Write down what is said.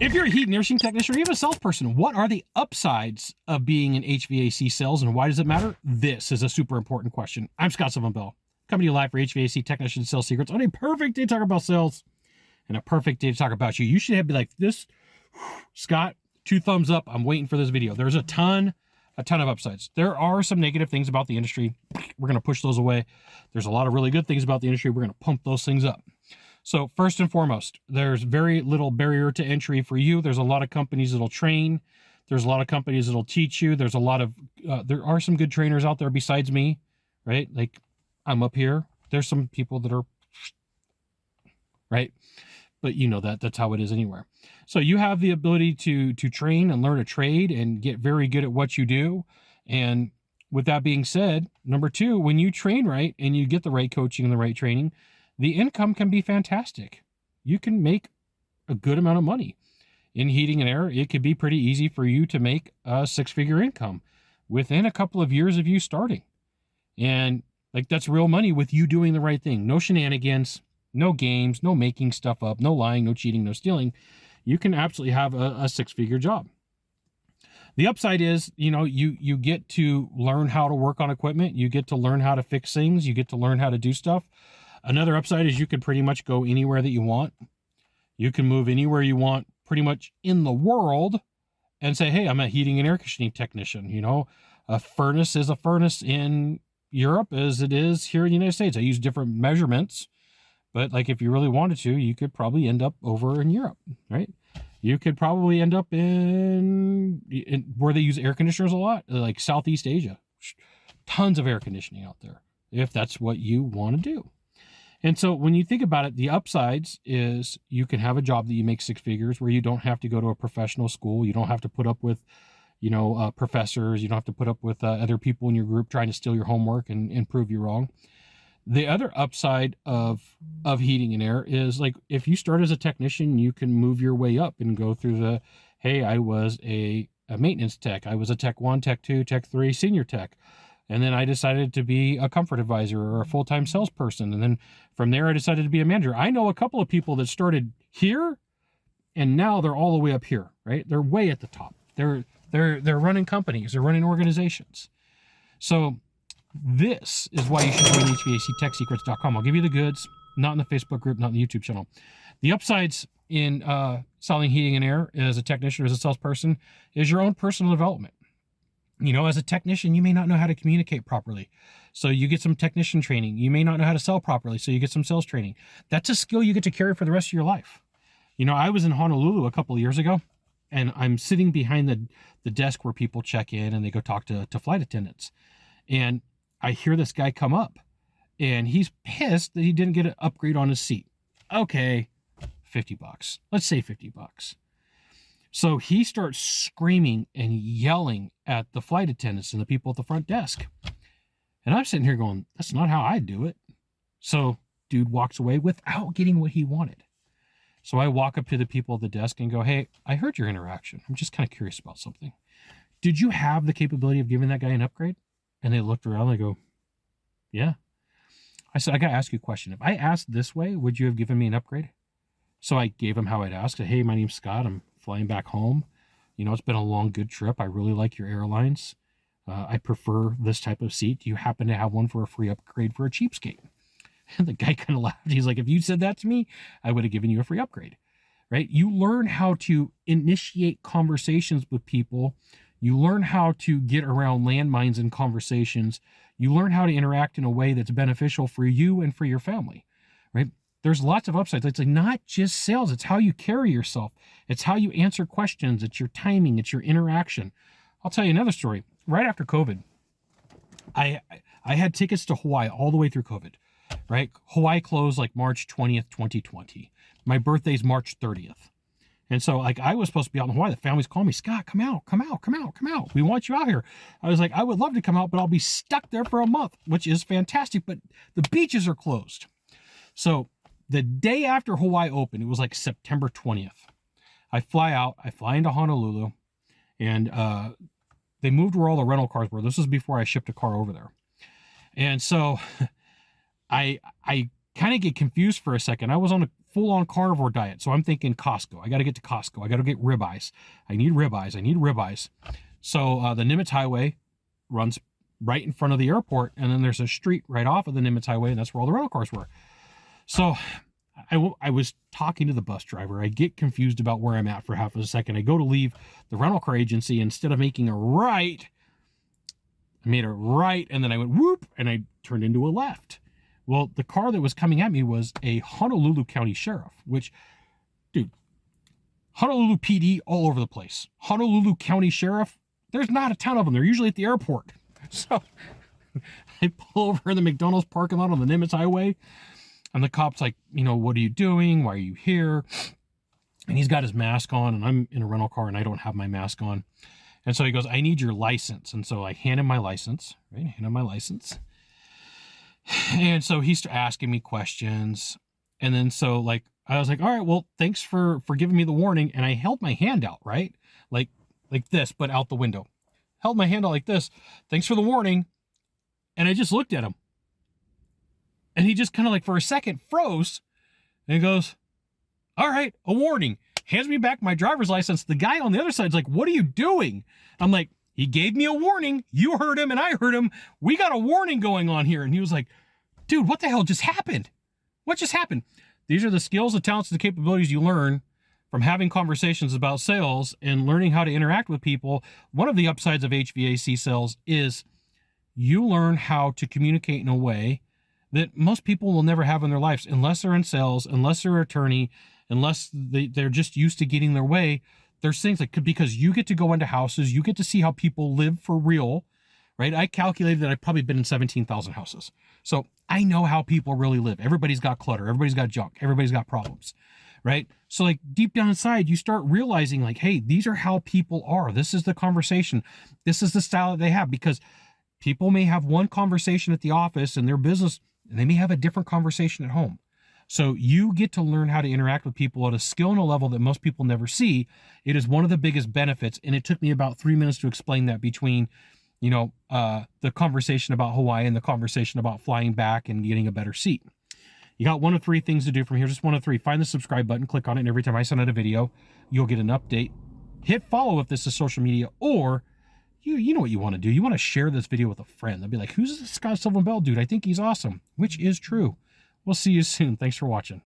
If you're a heat and air conditioning technician or even a salesperson, what are the upsides of being in HVAC sales and why does it matter? This is a super important question. I'm Scott Bell, coming to you live for HVAC Technician Sales Secrets on a perfect day to talk about sales and a perfect day to talk about you. You should be like this, Scott, 2 thumbs up. I'm waiting for this video. There's a ton of upsides. There are some negative things about the industry. We're going to push those away. There's a lot of really good things about the industry. We're going to pump those things up. So first and foremost, there's very little barrier to entry for you. There's a lot of companies that'll train. There's a lot of companies that'll teach you. There's a lot of, there are some good trainers out there besides me, right? Like I'm up here. There's some people that are, right? But you know that's how it is anywhere. So you have the ability to train and learn a trade and get very good at what you do. And with that being said, number 2, when you train right and you get the right coaching and the right training, the income can be fantastic. You can make a good amount of money. In heating and air, it could be pretty easy for you to make a 6-figure income within a couple of years of you starting. And like that's real money with you doing the right thing. No shenanigans, no games, no making stuff up, no lying, no cheating, no stealing. You can absolutely have a 6-figure job. The upside is, you know, you get to learn how to work on equipment. You get to learn how to fix things. You get to learn how to do stuff. Another upside is you can pretty much go anywhere that you want. You can move anywhere you want pretty much in the world and say, hey, I'm a heating and air conditioning technician. You know, a furnace is a furnace in Europe as it is here in the United States. I use different measurements, but like if you really wanted to, you could probably end up over in Europe, right? You could probably end up in where they use air conditioners a lot, like Southeast Asia. Tons of air conditioning out there, if that's what you want to do. And so when you think about it, the upsides is you can have a job that you make 6 figures where you don't have to go to a professional school. You don't have to put up with, you know, professors. You don't have to put up with other people in your group trying to steal your homework and prove you wrong. The other upside of heating and air is like if you start as a technician, you can move your way up and go through the, hey, I was a maintenance tech. I was a tech 1, tech 2, tech 3, senior tech. And then I decided to be a comfort advisor or a full-time salesperson. And then from there, I decided to be a manager. I know a couple of people that started here and now they're all the way up here, right? They're way at the top. They're running companies. They're running organizations. So this is why you should join HVACTechSecrets.com. I'll give you the goods, not in the Facebook group, not in the YouTube channel. The upsides in selling heating and air as a technician or as a salesperson is your own personal development. You know, as a technician, you may not know how to communicate properly. So you get some technician training. You may not know how to sell properly. So you get some sales training. That's a skill you get to carry for the rest of your life. You know, I was in Honolulu a couple of years ago and I'm sitting behind the desk where people check in and they go talk to flight attendants. And I hear this guy come up and he's pissed that he didn't get an upgrade on his seat. Okay, $50. Let's say $50. So he starts screaming and yelling at the flight attendants and the people at the front desk. And I'm sitting here going, that's not how I do it. So dude walks away without getting what he wanted. So I walk up to the people at the desk and go, hey, I heard your interaction. I'm just kind of curious about something. Did you have the capability of giving that guy an upgrade? And they looked around and they go, yeah. I said, I got to ask you a question. If I asked this way, would you have given me an upgrade? So I gave him how I'd asked. Hey, my name's Scott. I'm flying back home. You know, it's been a long, good trip. I really like your airlines. I prefer this type of seat. Do you happen to have one for a free upgrade for a cheapskate? And the guy kind of laughed. He's like, if you said that to me, I would have given you a free upgrade, right? You learn how to initiate conversations with people. You learn how to get around landmines in conversations. You learn how to interact in a way that's beneficial for you and for your family, right? There's lots of upsides. It's like not just sales. It's how you carry yourself. It's how you answer questions. It's your timing. It's your interaction. I'll tell you another story. Right after COVID, I had tickets to Hawaii all the way through COVID, right? Hawaii closed like March 20th, 2020. My birthday's March 30th. And so like I was supposed to be out in Hawaii. The family's calling me, Scott, come out. We want you out here. I was like, I would love to come out, but I'll be stuck there for a month, which is fantastic. But the beaches are closed. So the day after Hawaii opened, it was like September 20th. I fly out, I fly into Honolulu, and they moved where all the rental cars were. This was before I shipped a car over there. And so I kind of get confused for a second. I was on a full-on carnivore diet. So I'm thinking Costco. I got to get to Costco. I got to get ribeyes. I need ribeyes. So the Nimitz Highway runs right in front of the airport, and then there's a street right off of the Nimitz Highway, and that's where all the rental cars were. So I was talking to the bus driver. I get confused about where I'm at for half a second. I go to leave the rental car agency. Instead of making a right, I made a right, and then I went whoop, and I turned into a left. Well, the car that was coming at me was a Honolulu County Sheriff, which, dude, Honolulu PD all over the place. Honolulu County Sheriff, there's not a ton of them. They're usually at the airport. So I pull over in the McDonald's parking lot on the Nimitz Highway, and the cop's like, you know, what are you doing? Why are you here? And he's got his mask on, and I'm in a rental car, and I don't have my mask on. And so he goes, I need your license. And so I hand him my license, right? Hand him my license. And so he's asking me questions. And then so like, I was like, all right, well, thanks for giving me the warning. And I held my hand out, right? Like this, but out the window. Held my hand out like this. Thanks for the warning. And I just looked at him. And he just kind of like for a second froze. And he goes, all right, a warning. Hands me back my driver's license. The guy on the other side's like, what are you doing? I'm like, he gave me a warning. You heard him and I heard him. We got a warning going on here. And he was like, dude, what the hell just happened? What just happened? These are the skills, the talents, and the capabilities you learn from having conversations about sales and learning how to interact with people. One of the upsides of HVAC sales is you learn how to communicate in a way that most people will never have in their lives, unless they're in sales, unless they're an attorney, unless they're just used to getting their way. There's things like, because you get to go into houses, you get to see how people live for real, right? I calculated that I've probably been in 17,000 houses. So I know how people really live. Everybody's got clutter. Everybody's got junk. Everybody's got problems, right? So like deep down inside, you start realizing like, hey, these are how people are. This is the conversation. This is the style that they have, because people may have one conversation at the office in their business, and they may have a different conversation at home. So you get to learn how to interact with people at a skill and a level that most people never see. It is one of the biggest benefits. And it took me about 3 minutes to explain that between, you know, the conversation about Hawaii and the conversation about flying back and getting a better seat. You got one of three things to do from here, just one of three. Find the subscribe button, click on it, and every time I send out a video, you'll get an update. Hit follow if this is social media, or you know what you want to do. You want to share this video with a friend. They'll be like, who's this Scott Silverman Bell dude? I think he's awesome, which is true. We'll see you soon. Thanks for watching.